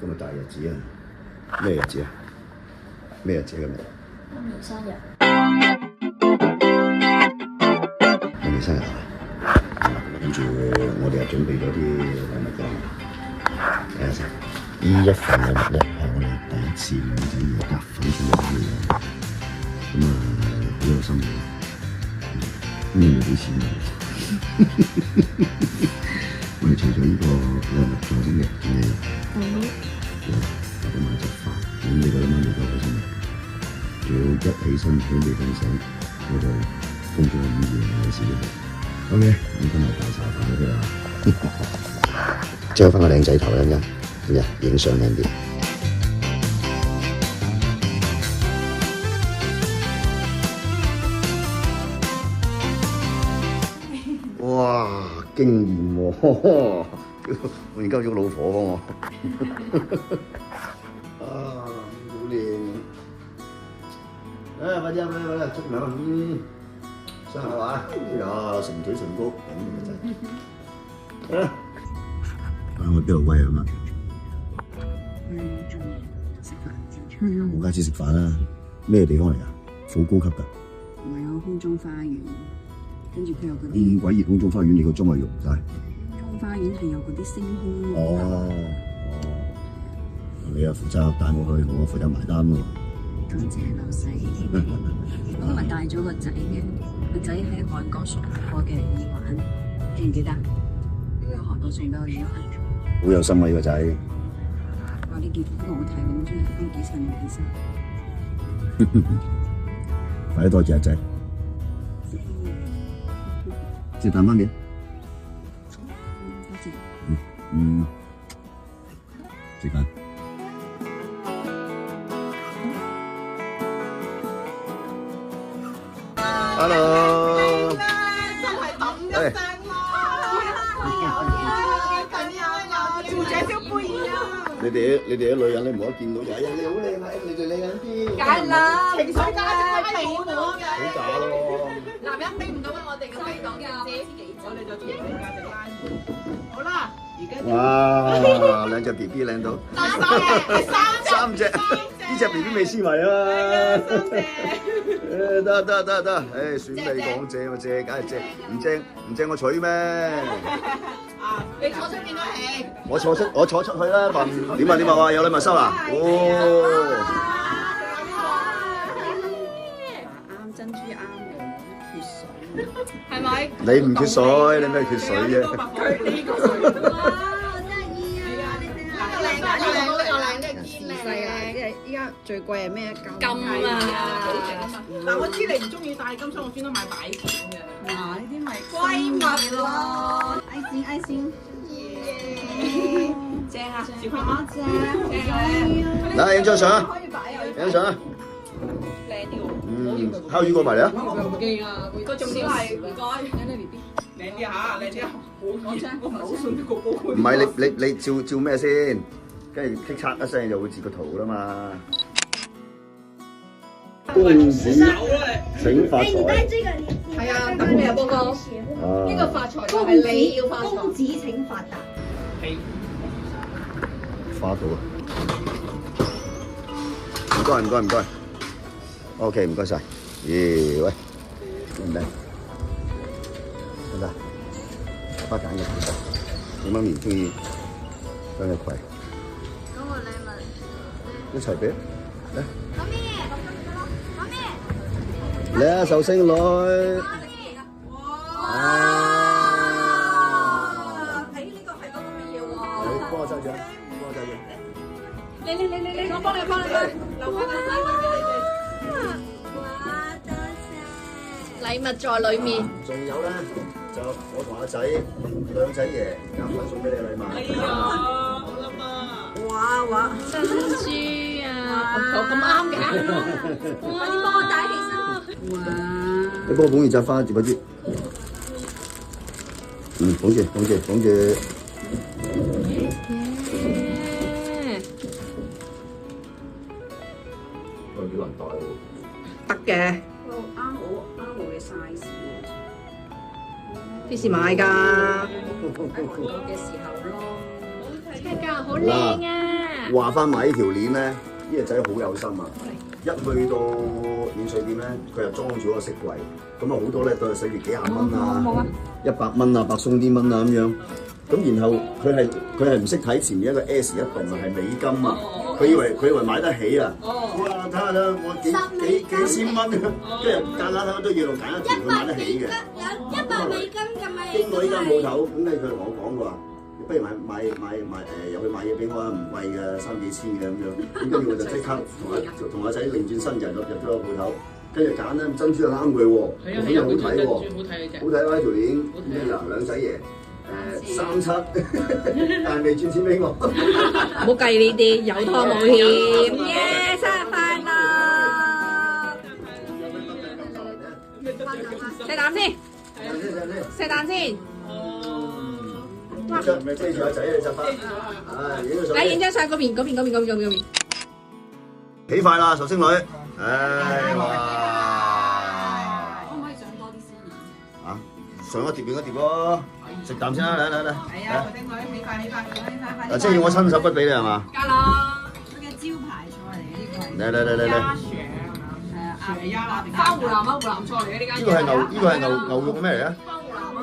今日大日子啊！咩日子啊？咩日子今日？媽咪生日。媽咪生日啊！跟住我哋又準備咗啲禮物㗎。睇下先，呢一份禮物咧係我哋第一次女仔嘢夾粉出嚟嘅嘢，咁啊好有心意，咩幾錢啊？我哋除咗呢個禮物仲有啲咩？仲有我哋買隻飯，咁你覺得媽咪都開心啊？仲要一起身佢未瞓醒，我就封咗5件利是俾佢。OK， 咁今日大茶飯俾佢啦，將翻個靚仔頭啦，今日影相靚啲。哇！驚豔喎，我而家有個老婆幫我，啊，好靚！快啲出糧，生日話，呀，成腿唇膏，真係。我邊度威啊嘛？我家姐食飯啦，咩地方嚟㗎？好高級㗎。唔係有空中花園，跟住佢有嗰啲。咁鬼熱空中花園，你個妝係溶晒。空中花園係有嗰啲星空。你又負責帶我去，我負責埋單喎。多謝老細。我今日帶咗個仔嘅，個仔喺韓國送我嘅耳環，記唔記得？呢個韓國送俾我耳環。好有心啊！呢個仔。話你結婚好睇，咁中意都幾襯你起身。快啲多謝阿仔。接啖媽咪。多謝。時間。Hello。真係揼一聲做這小貝兒啊！你哋啲女人，你唔可以見到就係你好靚啊！你最靚緊啲。梗係啦，情緒價值係俾我嘅。好假咯！男人俾唔到我哋嘅味道嘅，我哋就情緒價值拉好啦，而家哇！兩隻 B B 靚到。三隻，呢隻 B B 未黐埋啊！得，選你講借我借，梗係借，唔借我娶咩？你坐出邊都起。我坐出去啦，點啊？有禮物收啦！啱珍珠啱你，缺水。係咪？你唔缺水，你咩缺水啫？依家最貴係咩金啊！嗱，我知你唔中意戴金，所以我專登買擺件嘅。呢啲咪閨蜜咯，愛心，正啊！小朋友正嚟影張相啊！影張相啊！靚啲喎。烤魚過埋嚟啊！唔驚啊！個重點係唔該，靚啲嚇，靚啲啊！好熱，我唔係好信呢個波。唔係你照咩先？跟住剔嚓一聲就會截個圖啦嘛。恭喜請發財！係啊，等你啊，波哥。呢個發財就係你要發財。公子請發達。花到啊！唔該。OK， 唔該晒。咦，喂，靚唔靚？得，花揀嘅其實，你媽咪中意向日葵。嗰個禮物。一齊俾，嚟。媽咪。嚟啊，壽星女。哇！呢個係嗰個乜嘢喎？幫我揸住。你，我幫你，留翻個禮物俾你哋。哇，多謝！禮物在裡面。仲有咧，就我同阿仔兩仔爺夾份送俾你禮物。哎呀，好啦嘛。哇，珍珠啊！咁啱嘅。快啲幫我戴起身！哇！你幫我捧住扎花，接嗰啲。捧住。幾難戴喎。得嘅。啱我嘅 size。幾時買㗎？喺韓國嘅時候咯。真係㗎，好靚啊！話翻買呢條鏈咧，呢個仔好有心啊！一去到免稅店咧，佢就裝住個飾櫃，咁啊好多咧都係使住幾廿蚊啊、100蚊啊、百鬆啲蚊啊咁樣。咁然後佢係唔識睇前面一個 S 一棟啊，係美金啊！佢以為買得起啊！哇！睇下啦，我幾千蚊啊！跟住間間都要揀一條佢買得起嘅。100美金咁咪？經過呢間鋪頭，咁佢同我講過話，不如買入去買嘢俾我啊，唔貴嘅，3、4千嘅咁樣。咁跟住我就即刻同阿仔擰轉身就入咗個鋪頭，跟住揀咧珍珠就啱佢喎，咁又好睇喎，好睇喎呢條鏈，咁啊兩仔爺。37，但係未轉錢俾我。唔好計呢啲，有拖冇欠。耶！生日快樂！食啖先，食啖先。唔係追住阿仔你執翻。嚟影張相嗰邊。幾快啦，壽星女。唉哇！可唔可以上多啲先啊？上一碟變一碟咯。食啖先啦，嚟。係啊，壽星女，起快！嗱，即係要我親手筆俾你係嘛？加啦，佢嘅招牌菜嚟嘅呢個係。嚟。係啊，花湖南菜嚟嘅呢間。呢個係牛肉咩嚟啊？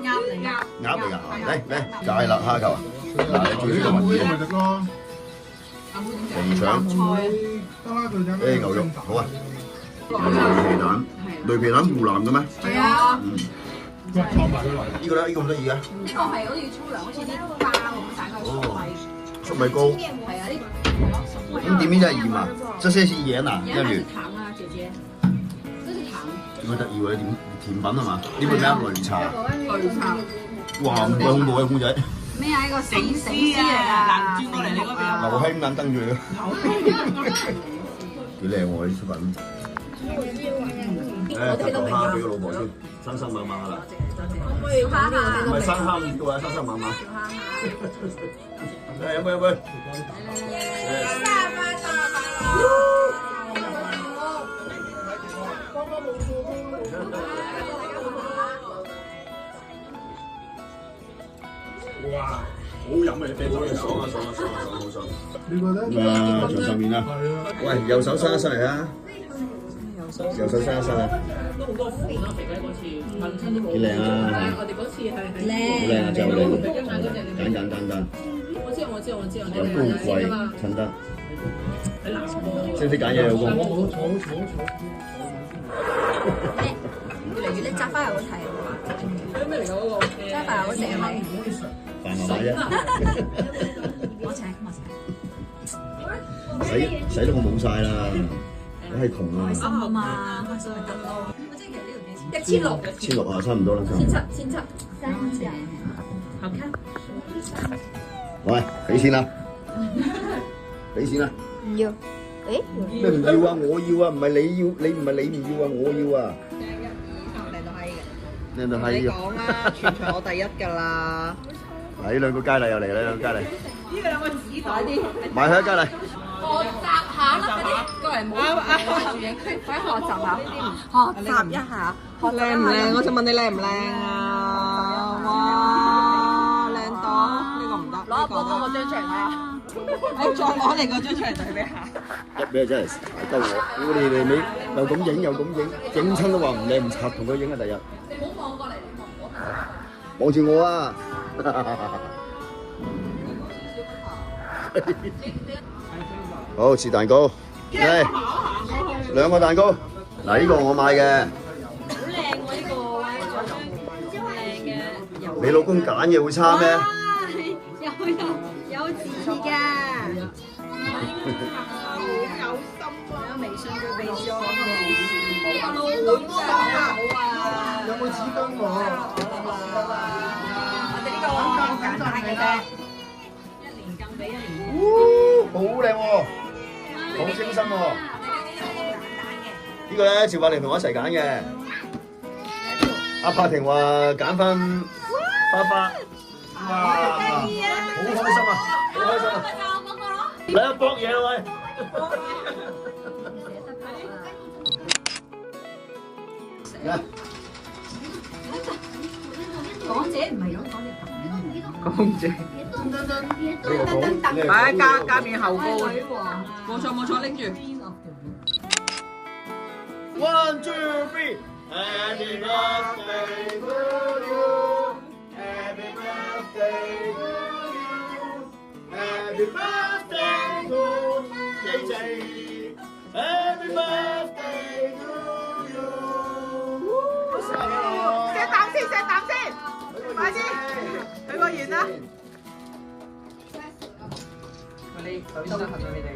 鴨嚟㗎。鴨嚟㗎，嚟，就係啦，蝦球啊！嗱，你最呢個物件，紅腸，牛肉，好啊。雷皮蛋湖南嘅咩？係啊。呢個咧，呢個咁得意嘅。呢個係好似粗糧，好似啲包咁散個粟米。粟米糕。係啊，呢個咁點面就係鹽啊？這些是鹽啊，一元。糖啊，姐姐。這是糖。點解得意喎？你甜品係嘛？呢個咩啊？擂茶。擂茶。哇！唔鬼恐怖嘅公仔。咩啊？呢個醒獅嚟㗎。嗱，轉過嚟你嗰邊。牛兄眼瞪住你。幾靚喎！啲出品。誒，隻蝦俾個老婆先，生生猛猛啦。小蝦唔係生蝦唔叫啊，生生猛猛。飲杯。哇！好飲啊！你啤酒爽啊！好爽。呢個咧？長壽麵啊！喂，右手伸一伸嚟啊！右手伸一伸啊！都好多款啦，肥雞嗰次問親都冇。幾靚啊！我哋嗰次係好靚啊！真係好靚。簡。我知，有高貴，襯得。喺南方。識揀嘢老公。越嚟越叻，摘花又好睇啊！咩嚟㗎嗰個？摘花又好食係咪？飯麻麻啫。我請。使到我冇晒啦，我係窮啊。開心啊嘛，開心咪得咯。我即係其實呢度幾錢1600。1600啊，差唔多啦。1700。好看。喂，俾錢啦！俾錢啦！唔要。誒？咩唔要啊？我要啊！唔係你要，你唔係你唔要啊！我要啊！靚到閪嘅。你講啦，全場我第一㗎啦。嗱，呢兩個佳麗又嚟啦，兩個佳麗。呢兩個紙袋啲。買佢一佳麗。學習下啦，嗰啲過嚟冇掛住影，快學習下呢啲，學習一下，學靚唔靚？我想問你靚唔靚啊？哇，靚到呢個唔得，攞阿寶哥個張出嚟睇下。你再攞你個張出嚟對比下。入咩真係得我哋尾又咁影又咁影，影親都話唔靚唔插，同佢影啊！第日。你唔好望過嚟，你望我。望住我啊！好，切蛋糕，嚟兩個蛋糕。嗱，呢個我買嘅。好靚喎呢個，好靚嘅。你老公揀嘅會差咩？有字㗎。好有心啊！有微信嘅微信。有冇紙巾喎？我哋呢個好簡單嘅啫，一年更比一年。好靚喎，好清新喎。呢個咧，趙柏玲同我一齊揀嘅。阿柏婷話揀翻花花。哇！好開心啊！好開心啊！嚟啊，搏嘢啦喂！嚟。港姐唔係咁講嘢咁。公姐。係加面後膏，冇錯，拎住。One, 2, 3. Happy birthday to you. Happy birthday to you. Happy birthday to JJ. Happy birthday to you. 錫啖先，快啲，許個願啦。你首先得合咗你哋。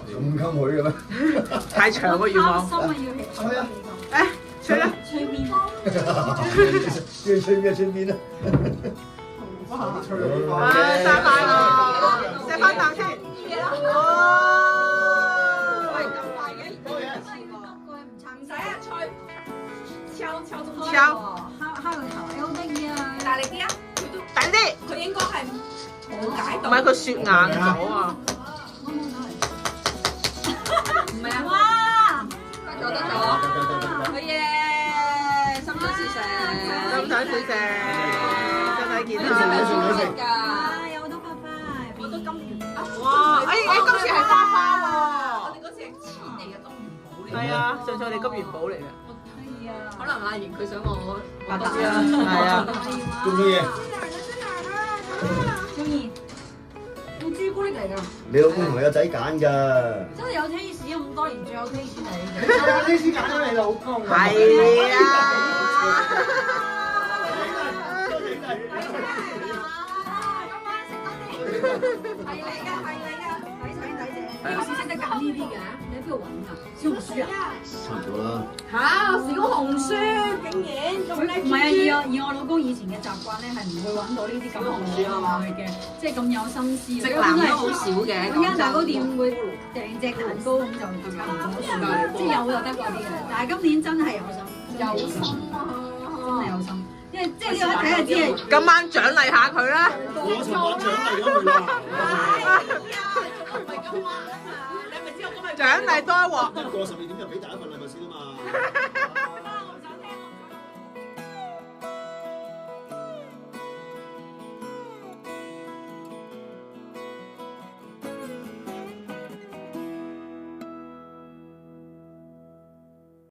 咁溝女嘅咩？太長個願望。係啊，誒，吹啦！吹面，要吹咩吹邊啊？晒快啦！錫翻啖先。喂，咁快嘅？唔使啊，吹，敲中敲，敲個頭，你好得意啊！大力啲啊！等啲。佢應該係冇解到。唔係佢雪硬咗啊！唔係啊！哇！得咗，好嘢！心想事成，身體健康。有好多花花，我都金魚。哇！今次係花花喎。我哋嗰次係錢嚟嘅，金元寶嚟嘅。係啊，上次我哋金元寶嚟嘅。可能阿賢佢想我發達啊！係啊。做乜嘢？中意，用朱古力嚟㗎，你老公同你個仔揀㗎。真係有 taste 咁多年，最有 taste 係。呢啲揀咗你老公。係啊。係你㗎，你好似識得揀呢啲㗎，你喺邊度揾㗎？小紅書啊？差唔多啦。嚇！小紅書竟然咁叻，唔係啊，以我老公以前嘅習慣咧，係唔會揾到呢啲咁可愛嘅，即係咁有心思。直男都好少嘅。嗰間蛋糕店會訂隻蛋糕咁就差唔多算啦，即係有就得嗰啲嘅。但係今年真係有心，真係有心，因為即係呢個一睇就知係。今晚獎勵下佢啦。我尋晚獎勵咗佢啦。唔係今晚啊！你係咪知我今日獎勵多一鑊。一過12點就俾第一份禮物先啊嘛。